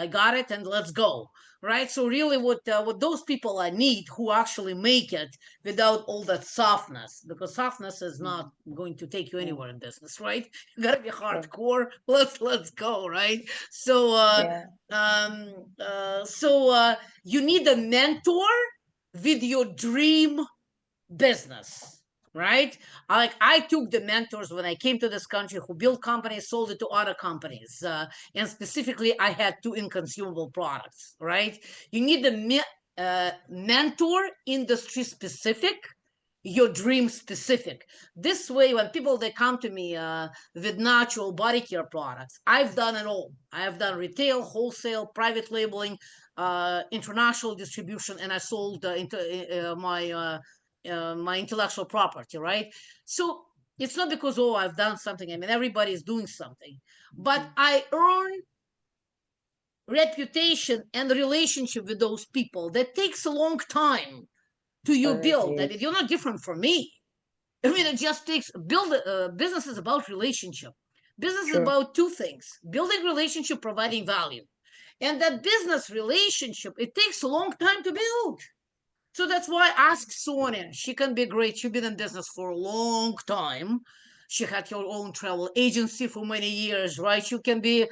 got it and let's go, right? So really what those people I need who actually make it without all that softness, because softness is not going to take you anywhere in business, right? You gotta be hardcore. Let's go, right? So you need a mentor with your dream business, right? I took the mentors when I came to this country who built companies, sold it to other companies, and specifically I had 2 inconsumable products, right? You need a mentor, industry specific, your dream specific. This way, when people they come to me with natural body care products, I've done it all. I have done retail, wholesale, private labeling, international distribution, and I sold my intellectual property, right? So it's not because, oh, I've done something. I mean, everybody's doing something, but I earn reputation and relationship with those people. That takes a long time to you build. I mean, you're not different from me. I mean, it just takes business is about relationship. Business is about 2 things: building relationship, providing value. And that business relationship, it takes a long time to build. So that's why ask Sonia. She can be great. She's been in business for a long time. She had her own travel agency for many years, right? She can be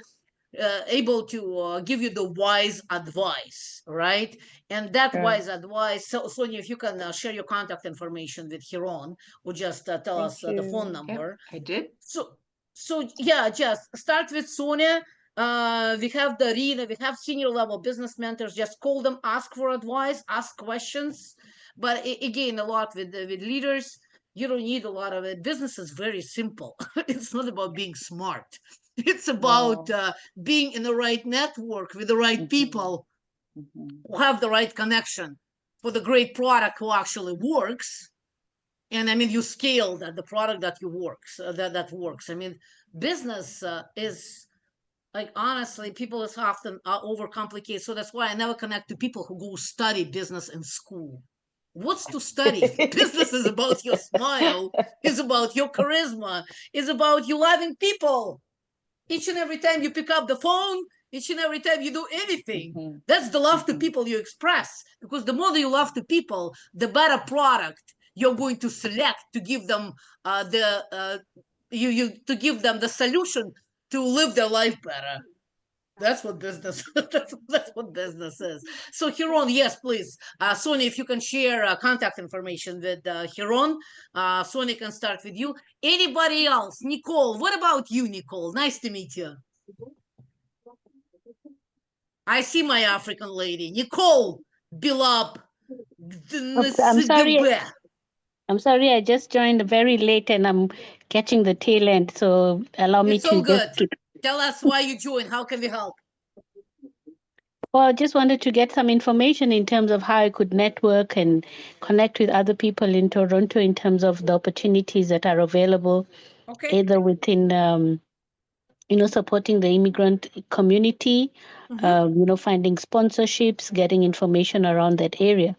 able to give you the wise advice, right? And that wise advice. So, Sonia, if you can share your contact information with Hiron, or just tell us the phone number. Yeah, I did. So yeah, just start with Sonia. We have the arena, we have senior level business mentors. Just call them, ask for advice, ask questions. But again, a lot with leaders, you don't need a lot of it. Business is very simple. It's not about being smart. It's about being in the right network with the right people who have the right connection for the great product who actually works. And I mean, you scale that the product that you works that works. I mean, business is like, honestly, people is often overcomplicated. So that's why I never connect to people who go study business in school. What's to study? Business is about your smile, is about your charisma, is about you loving people. Each and every time you pick up the phone, each and every time you do anything, that's the love to people you express. Because the more that you love to people, the better product you're going to select to give them to give them the solution to live their life better. That's what business. That's what business is. So Hiron, yes, please, Sonia, if you can share contact information with Hiron, Sonia can start with you. Anybody else? Nicole, what about you, Nicole? Nice to meet you. I see my African lady. Nicole Bilab. I'm sorry, I just joined very late and I'm catching the tail end. So allow me It's to all good. just keep. Tell us why you joined. How can we help? Well, I just wanted to get some information in terms of how I could network and connect with other people in Toronto in terms of the opportunities that are available, either within, supporting the immigrant community, finding sponsorships, getting information around that area.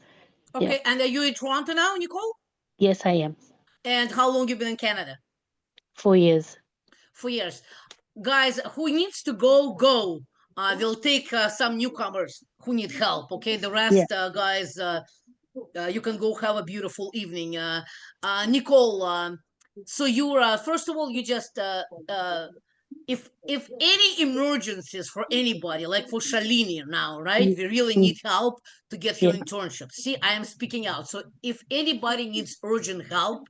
Okay, Yeah. and are you in Toronto now, Nicole? Yes, I am. And how long you been in Canada? 4 years. 4 years. Guys, who needs to go, go. We'll take some newcomers who need help, okay? The rest, guys, you can go have a beautiful evening. Nicole, so you're, first of all, you just, if any emergencies for anybody, like for Shalini now, right? We really need help to get her internship. See, I am speaking out. So if anybody needs urgent help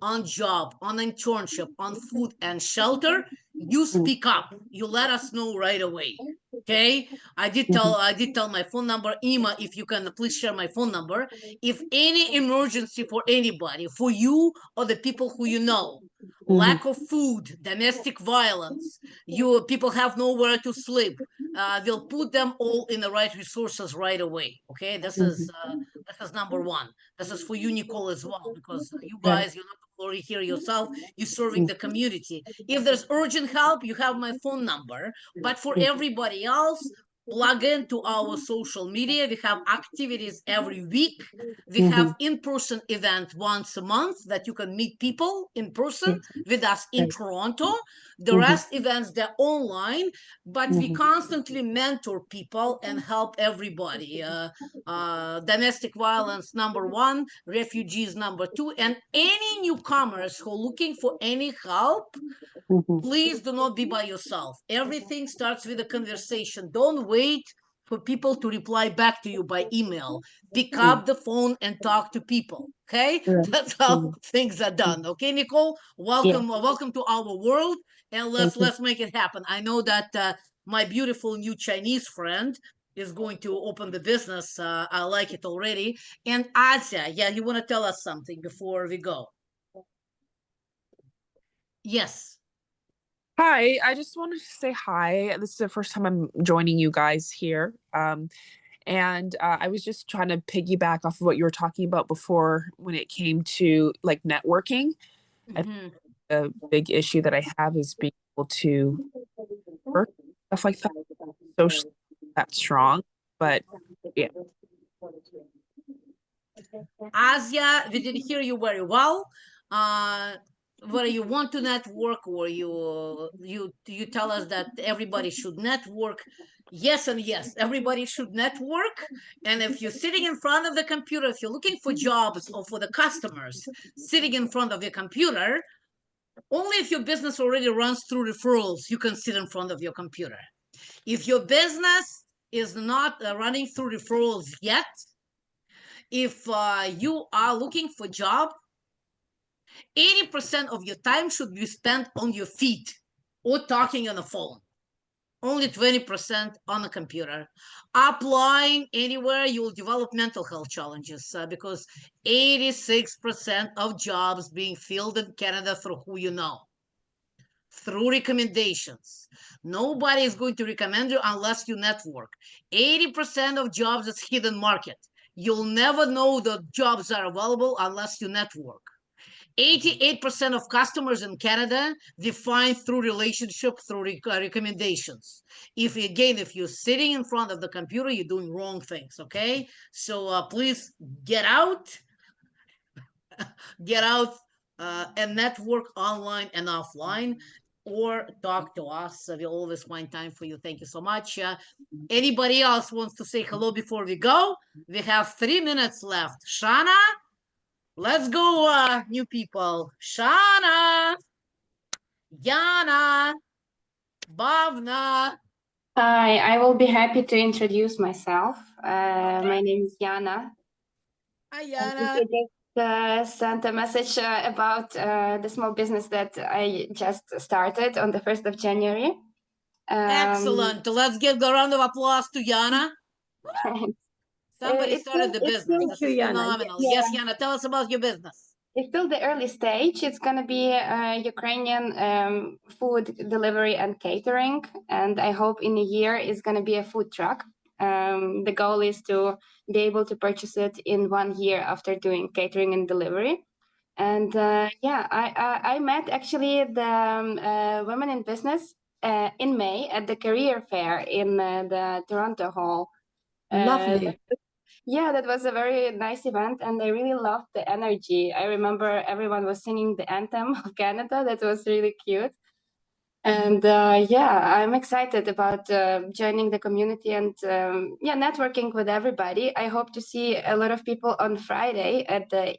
on job, on internship, on food and shelter, you speak up. You let us know right away. Okay, I did tell my phone number. Ima, if you can please share my phone number. If any emergency for anybody, for you or the people who you know, lack of food, domestic violence, people have nowhere to sleep, we'll put them all in the right resources right away. Okay, this is number one. This is for you, Nicole, as well, because you guys, you're not glory here yourself, you're serving the community. If there's urgent help, you have my phone number. But for everybody else, plug into our social media. We have activities every week. We have in-person event once a month that you can meet people in person with us in Toronto. The rest events, they're online, but we constantly mentor people and help everybody. Domestic violence, number one, refugees, number two, and any newcomers who are looking for any help, please do not be by yourself. Everything starts with a conversation. Don't wait for people to reply back to you by email. Pick up the phone and talk to people. Okay, that's how things are done. Okay, Nicole, welcome, welcome to our world, and let's make it happen. I know that my beautiful new Chinese friend is going to open the business. I like it already. And Asia, yeah, you want to tell us something before we go? Yes. Hi, I just wanted to say hi. This is the first time I'm joining you guys here. And I was just trying to piggyback off of what you were talking about before when it came to like networking. I think a big issue that I have is being able to work, stuff like that. Socially, that strong, but yeah. Asia, we didn't hear you very well. Whether you want to network or you tell us that everybody should network. Yes and yes, everybody should network. And if you're sitting in front of the computer, if you're looking for jobs or for the customers sitting in front of your computer, only if your business already runs through referrals, you can sit in front of your computer. If your business is not running through referrals yet, if you are looking for job, 80% of your time should be spent on your feet or talking on the phone. Only 20% on the computer. Applying anywhere, you will develop mental health challenges because 86% of jobs being filled in Canada through who you know, through recommendations. Nobody is going to recommend you unless you network. 80% of jobs is hidden market. You'll never know the jobs are available unless you network. 88% of customers in Canada they find through relationship, through recommendations. If you're sitting in front of the computer, you're doing wrong things. Okay, so please get out, and network online and offline, or talk to us. We'll always find time for you. Thank you so much. Anybody else wants to say hello before we go? We have 3 minutes left. Shana, let's go, new people. Shana, Yana, Bhavna. Hi, I will be happy to introduce myself. My name is Yana. Hi, Yana. I just sent a message about the small business that I just started on the 1st of January. Excellent. Let's give a round of applause to Yana. Somebody It's started still, the it's business. still, This is phenomenal. Yes, Yana, tell us about your business. it's still the early stage. It's going to be Ukrainian food delivery and catering. And I hope in a year it's going to be a food truck. The goal is to be able to purchase it in 1 year after doing catering and delivery. And yeah, I met actually the women in business in May at the career fair in the Toronto Hall. Lovely. Yeah, that was a very nice event, and I really loved the energy. I remember everyone was singing the anthem of Canada. That was really cute. And yeah, I'm excited about joining the community and yeah, networking with everybody. I hope to see a lot of people on Friday at the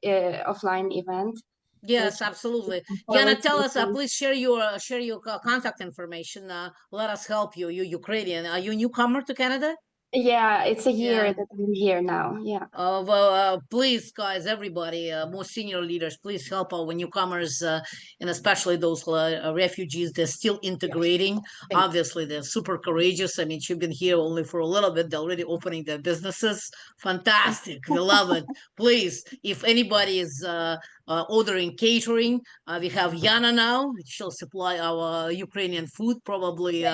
offline event. Yes, absolutely. Yana, tell us, please share your contact information. Let us help you. You Ukrainian. Are you a newcomer to Canada? Yeah, it's a year that I'm here now. Yeah. Well, please, guys, everybody, more senior leaders, please help our newcomers, and especially those refugees. They're still integrating. Obviously, they're super courageous. I mean, she's been here only for a little bit. They're already opening their businesses. Fantastic. We love it. Please, if anybody is ordering catering, we have Yana now. She'll supply our Ukrainian food. Probably,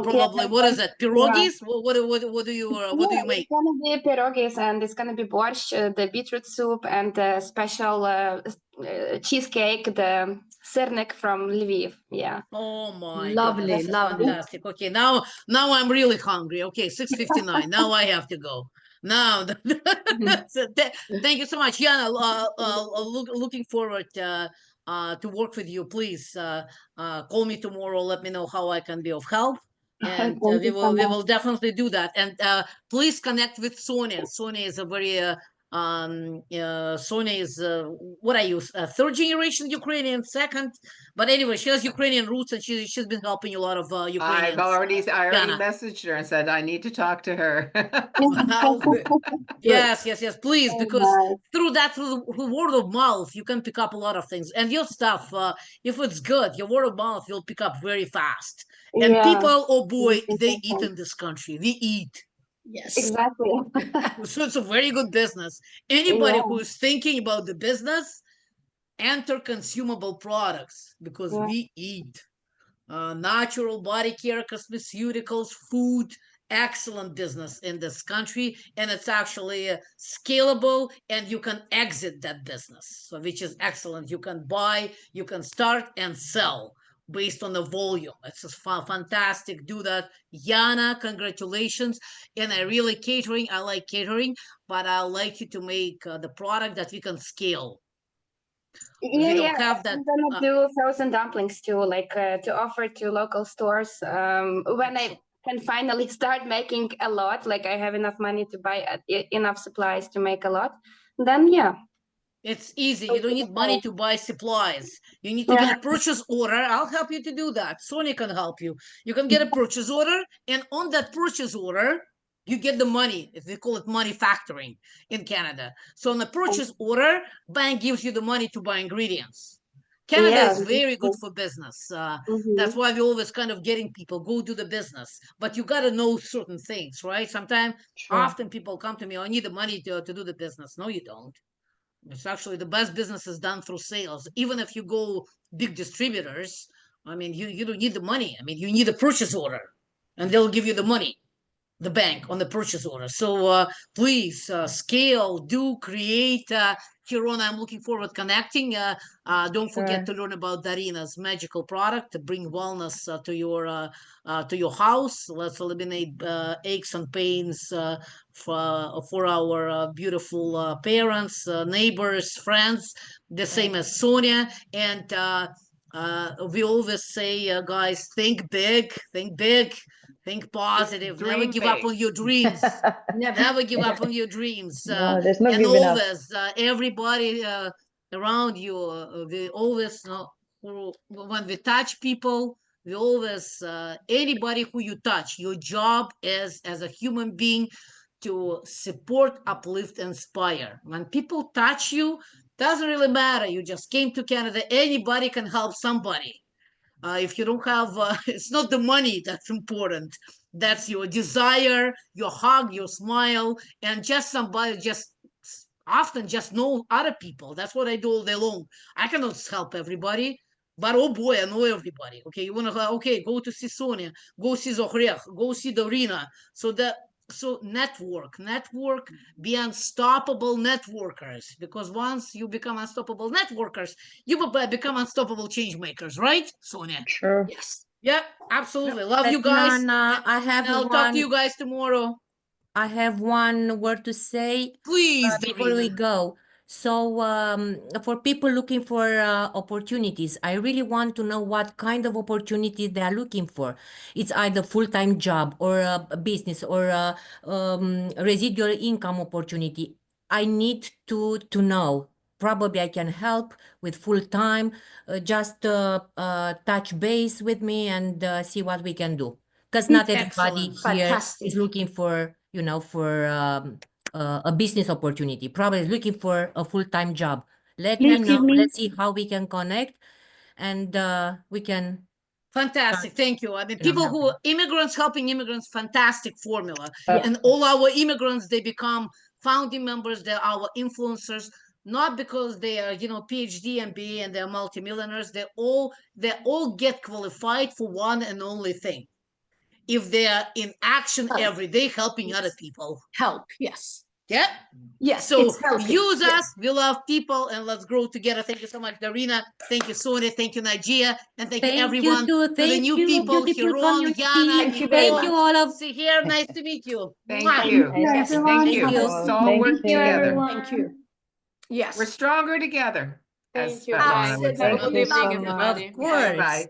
probably. What is it? Pierogies? What do you make? It's gonna be pierogies, and it's gonna be borscht, the beetroot soup, and the special cheesecake, the sirnik from Lviv. Yeah. Oh my Lovely, goodness, this is lovely. fantastic. Okay, now I'm really hungry. Okay, 6:59. Now I have to go. Now, so thank you so much, Yana. Looking forward to work with you. Please call me tomorrow. Let me know how I can be of help, and Thank you so we much. will definitely do that. And please connect with Sonia. Sonia is a very Sonia is what I use, third generation Ukrainian, second, but anyway, she has Ukrainian roots, and she's been helping a lot of Ukrainians. I already Yana. messaged her and said I need to talk to her. Yes, please, because through the word of mouth, you can pick up a lot of things, and your stuff, if it's good, your word of mouth will pick up very fast. And Yeah. people, oh boy, they eat in this country. We eat. Yes. Exactly. So it's a very good business. Anybody Yeah. who is thinking about the business, enter consumable products, because we eat. Natural body care, cosmeceuticals, food, excellent business in this country, and it's actually scalable, and you can exit that business, so which is excellent. You can buy, you can start and sell based on the volume. It's just fantastic. Do that, Yana. Congratulations. And I like catering, but I like you to make the product that we can scale. Yeah, We don't have that. I'm gonna do frozen dumplings too, like to offer to local stores. When I can finally start making a lot, like I have enough money to buy enough supplies to make a lot, then yeah. It's easy. You don't need money to buy supplies. You need to get a purchase order. I'll help you to do that. Sonia can help you. You can get a purchase order, and on that purchase order, you get the money. If they call it money factoring in Canada. So on the purchase order, bank gives you the money to buy ingredients. Canada is very good for business. That's why we always kind of getting people go do the business. But you got to know certain things, right? Sometimes, often people come to me, I need the money to do the business. No, you don't. It's actually the best business is done through sales. Even if you go big distributors, I mean, you don't need the money. I mean, you need a purchase order, and they'll give you the money, the bank on the purchase order. So please scale, do, create. Kirona, I'm looking forward connecting. Don't forget to learn about Darina's magical product to bring wellness to your house. Let's eliminate aches and pains for our beautiful parents, neighbors, friends. The same as Sonia. And we always say, guys, think big, think positive, never give up on your dreams. Never give up on your dreams. No, there's no and giving up. always, everybody around you, we always, when we touch people, we always, anybody who you touch, your job is as a human being to support, uplift, inspire. When people touch you, doesn't really matter. You just came to Canada. Anybody can help somebody. If you don't have, it's not the money that's important. That's your desire, your hug, your smile, and just somebody often just know other people. That's what I do all day long. I cannot help everybody, but oh boy, I know everybody. Okay, you wanna okay, go to see Sonia, go see Zohrech, go see Dorina. So network, be unstoppable networkers, because once you become unstoppable networkers, you become unstoppable change makers, right, Sonia? Sure. Yes. Yeah, absolutely. Love you guys. Svetlana, I'll talk to you guys tomorrow. I have one word to say Please, before we Dorina. go. So for people looking for opportunities, I really want to know what kind of opportunity they are looking for. It's either full-time job or a business or a residual income opportunity. I need to know. Probably I can help with full-time. Just touch base with me and see what we can do. Because not everybody Excellent. here Fantastic. is looking for, for a business opportunity. Probably is looking for a full-time job. Let me Please know. give me Let's see how we can connect, and we can Fantastic. Thank you. I mean, you know, people help who them. immigrants helping immigrants, fantastic formula. Yeah. And all our immigrants, they become founding members. They're our influencers, not because they are, PhD, MBA, and they're multimillionaires. They all get qualified for one and only thing. If they are in action Help. every day, helping other Yes. people. Help. Yes. Yeah. Yes. So It's helping. use us. Yes. We love people, and let's grow together. Thank you so much, Darina. Thank you, Sonia. Thank you, Najia. And thank you, Thank you everyone. too. To the Thank new you, people, beautiful Hiron, community. Yana, Thank you very Thank Nicole. you, much. all of. See here. Nice to meet you. Thank Mwah. you. Thank you, Yes. everyone. Thank Have you. a Let's good all work night. Thank you, together. everyone. Thank you. Yes. We're stronger together, as Thank you, Svetlana guys. would Have a say. good Thank you evening, so much. everybody. Of course. Bye.